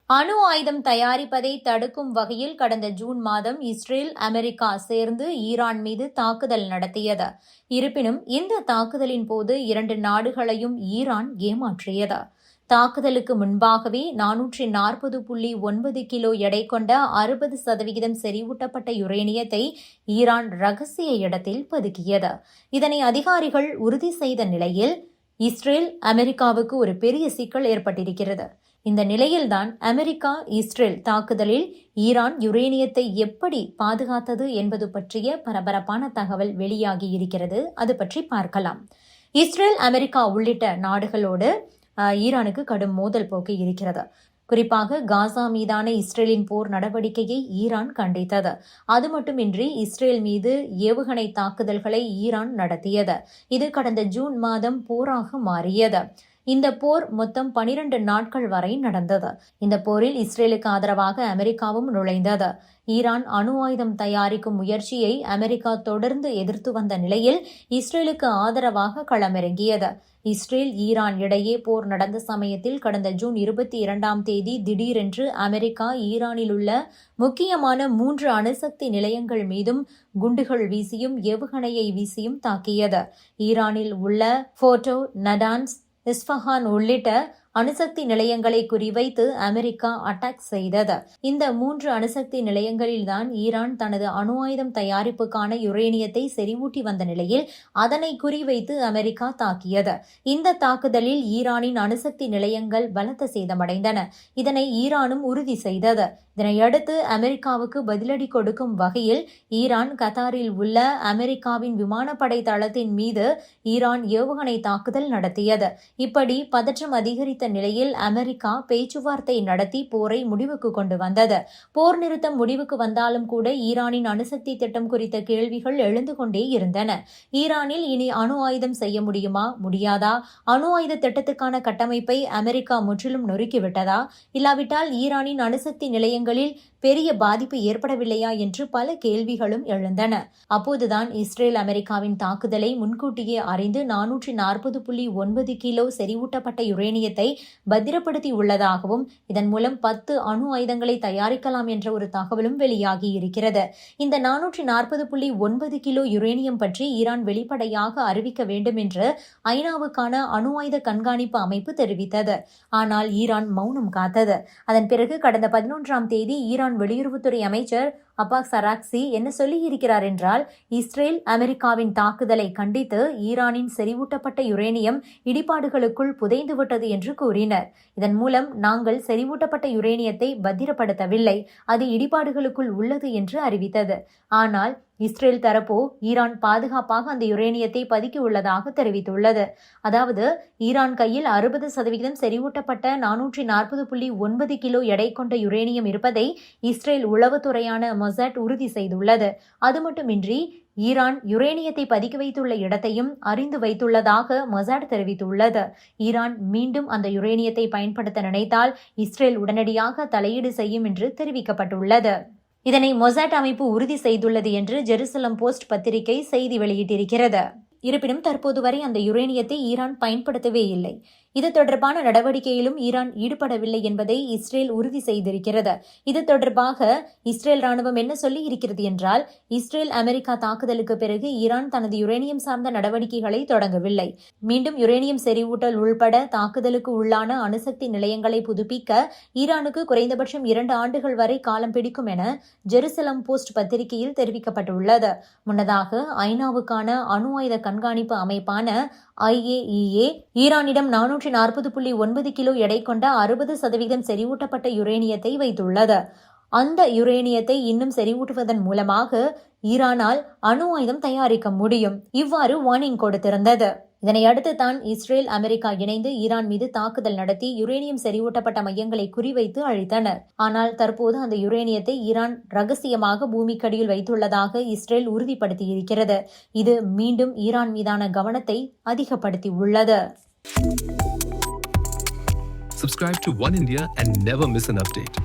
அணு ஆயுதம் தயாரிப்பதை தடுக்கும் வகையில் கடந்த ஜூன் மாதம் இஸ்ரேல், அமெரிக்கா சேர்ந்து ஈரான் மீது தாக்குதல் நடத்தியது. இருப்பினும் இந்த தாக்குதலின் போது 2 நாடுகளையும் ஈரான் ஏமாற்றியது. தாக்குதலுக்கு முன்பாகவே 440.9 கிலோ எடை கொண்ட 60% செறிவூட்டப்பட்ட யுரேனியத்தை ஈரான் ரகசிய இடத்தில் பதுக்கியது. இதனை அதிகாரிகள் உறுதி செய்த நிலையில் இஸ்ரேல், அமெரிக்காவுக்கு ஒரு பெரிய சிக்கல் ஏற்பட்டிருக்கிறது. இந்த நிலையில்தான் அமெரிக்கா இஸ்ரேல் தாக்குதலில் ஈரான் யுரேனியத்தை எப்படி பாதுகாத்தது என்பது பற்றிய பரபரப்பான தகவல் வெளியாகி இருக்கிறது. அது பற்றி பார்க்கலாம். இஸ்ரேல், அமெரிக்கா உள்ளிட்ட நாடுகளோடு ஈரானுக்கு கடும் மோதல் போக்கு இருக்கிறது. குறிப்பாக காசா மீதான இஸ்ரேலின் போர் நடவடிக்கையை ஈரான் கண்டித்தது. அது மட்டுமின்றி இஸ்ரேல் மீது ஏவுகணை தாக்குதல்களை ஈரான் நடத்தியது. இது கடந்த ஜூன் மாதம் போராக மாறியது. இந்த போர் மொத்தம் 12 நாட்கள் வரை நடந்தது. இந்த போரில் இஸ்ரேலுக்கு ஆதரவாக அமெரிக்காவும் நுழைந்தது. ஈரான் அணு ஆயுதம் தயாரிக்கும் முயற்சியை அமெரிக்கா தொடர்ந்து எதிர்த்து வந்த நிலையில் இஸ்ரேலுக்கு ஆதரவாக களமிறங்கியது. இஸ்ரேல், ஈரான் இடையே போர் நடந்த சமயத்தில் கடந்த ஜூன் 22ஆம் தேதி திடீரென்று அமெரிக்கா ஈரானில் உள்ள முக்கியமான 3 அணுசக்தி நிலையங்கள் மீதும் குண்டுகள் வீசியும் ஏவுகணையை வீசியும் தாக்கியது. ஈரானில் உள்ள ஃபோர்டோ, நடான்ஸ், இஸ்ஃபஹான் உள்ளிட்ட அணுசக்தி நிலையங்களை குறிவைத்து அமெரிக்கா அட்டாக் செய்தது. இந்த 3 அணுசக்தி நிலையங்களில்தான் ஈரான் தனது அணு ஆயுதம் தயாரிப்புக்கான யுரேனியத்தை செறிவூட்டி வந்த நிலையில் அதனை குறிவைத்து அமெரிக்கா தாக்கியது. இந்த தாக்குதலில் ஈரானின் அணுசக்தி நிலையங்கள் பலத்த சேதமடைந்தன. இதனை ஈரானும் உறுதி செய்தது. இதனையடுத்து அமெரிக்காவுக்கு பதிலடி கொடுக்கும் வகையில் ஈரான் கத்தாரில் உள்ள அமெரிக்காவின் விமானப்படை தளத்தின் மீது ஈரான் ஏவுகணை தாக்குதல் நடத்தியது. இப்படி பதற்றம் அதிகரித்த நிலையில் அமெரிக்கா பேச்சுவார்த்தை நடத்தி போரை முடிவுக்கு கொண்டு வந்தது. போர் நிறுத்தம் முடிவுக்கு வந்தாலும் கூட ஈரானின் அணுசக்தி திட்டம் குறித்த கேள்விகள் எழுந்து கொண்டே இருந்தன. ஈரானில் இனி அணு ஆயுதம் செய்ய முடியுமா, முடியாதா? அணு ஆயுத திட்டத்துக்கான கட்டமைப்பை அமெரிக்கா முற்றிலும் நொறுக்கிவிட்டதா? இல்லாவிட்டால் ஈரானின் அணுசக்தி நிலையங்களில் பெரிய பாதிப்பு ஏற்படவில்லையா என்று பல கேள்விகளும் எழுந்தன. அப்போதுதான் இஸ்ரேல், அமெரிக்காவின் தாக்குதலை முன்கூட்டியே அறிந்து 440.9 கிலோ செறிவூட்டப்பட்ட யுரேனியத்தை பத்திரப்படுத்தி உள்ளதாகவும் இதன் மூலம் 10 அணு ஆயுதங்களை தயாரிக்கலாம் என்ற ஒரு தகவலும் வெளியாகி இருக்கிறது. இந்த 440.9 கிலோ யுரேனியம் பற்றி ஈரான் வெளிப்படையாக அறிவிக்க வேண்டும் என்று ஐநாவுக்கான அணு ஆயுத கண்காணிப்பு அமைப்பு தெரிவித்தது. ஆனால் ஈரான் மௌனம் காத்தது. அதன் பிறகு கடந்த 11ஆம் தேதி ஈரான் வெளியுறவுத்துறை அமைச்சர் அப்பாஸ் அராக்சி என்ன சொல்லியிருக்கிறார் என்றால், இஸ்ரேல், அமெரிக்காவின் தாக்குதலை கண்டித்து ஈரானின் செறிவூட்டப்பட்ட யுரேனியம் இடிபாடுகளுக்குள் புதைந்துவிட்டது என்று கூறினர். இதன் மூலம் நாங்கள் செறிவூட்டப்பட்ட யுரேனியத்தை பத்திரப்படுத்தவில்லை, அது இடிபாடுகளுக்குள் உள்ளது என்று அறிவித்தது. ஆனால் இஸ்ரேல் தரப்போ ஈரான் பாதுகாப்பாக அந்த யுரேனியத்தை பதுக்கி உள்ளதாக தெரிவித்துள்ளது. அதாவது ஈரான் கையில் 60% செறிவூட்டப்பட்ட 440.9 கிலோ எடை கொண்ட யுரேனியம் இருப்பதை இஸ்ரேல் உளவுத்துறையான மொசாட் உறுதி செய்துள்ளது. அது மட்டுமின்றி ஈரான் யுரேனியத்தை பதுக்கி வைத்துள்ள இடத்தையும் அறிந்து வைத்துள்ளதாக மொசாட் தெரிவித்துள்ளது. ஈரான் மீண்டும் அந்த யுரேனியத்தை பயன்படுத்த நினைத்தால் இஸ்ரேல் உடனடியாக தலையீடு செய்யும் என்று தெரிவிக்கப்பட்டுள்ளது. இதனை மொசாட் அமைப்பு உறுதி செய்துள்ளது என்று ஜெருசலம் போஸ்ட் பத்திரிகை செய்தி வெளியிட்டிருக்கிறது. இருப்பினும் தற்போது வரை அந்த யுரேனியத்தை ஈரான் பயன்படுத்தவே இல்லை. இது தொடர்பான நடவடிக்கையிலும் ஈரான் ஈடுபடவில்லை என்பதை இஸ்ரேல் உறுதி செய்திருக்கிறது. இது தொடர்பாக இஸ்ரேல் ராணுவம் என்ன சொல்லி இருக்கிறது என்றால், இஸ்ரேல், அமெரிக்கா தாக்குதலுக்கு பிறகு ஈரான் தனது யுரேனியம் சார்ந்த நடவடிக்கைகளை தொடங்கவில்லை. மீண்டும் யுரேனியம் செறிவூட்டல் உள்பட தாக்குதலுக்கு உள்ளான அணுசக்தி நிலையங்களை புதுப்பிக்க ஈரானுக்கு குறைந்தபட்சம் 2 ஆண்டுகள் வரை காலம் பிடிக்கும் என ஜெருசலம் போஸ்ட் பத்திரிகையில் தெரிவிக்கப்பட்டுள்ளது. முன்னதாக ஐநாவுக்கான அணு ஆயுத கண்காணிப்பு அமைப்பான IAEA ஈரானிடம் 440.9 கிலோ எடை கொண்ட 60% செறிவூட்டப்பட்ட யுரேனியத்தை வைத்துள்ளது. அந்த யுரேனியத்தை இன்னும் செறிவூட்டுவதன் மூலமாக ஈரானால் அணு ஆயுதம் தயாரிக்க முடியும், இவ்வாறு வார்னிங் கொடுத்திருந்தது. இதனையடுத்து தான் இஸ்ரேல், அமெரிக்கா இணைந்து ஈரான் மீது தாக்குதல் நடத்தி யுரேனியம் செறிவூட்டப்பட்ட மையங்களை குறிவைத்து அழித்தனர். ஆனால் தற்போது அந்த யுரேனியத்தை ஈரான் ரகசியமாக பூமிக்கடியில் வைத்துள்ளதாக இஸ்ரேல் உறுதிப்படுத்தியிருக்கிறது. இது மீண்டும் ஈரான் மீதான கவனத்தை அதிகப்படுத்தி உள்ளது. Subscribe to One India and never miss an update.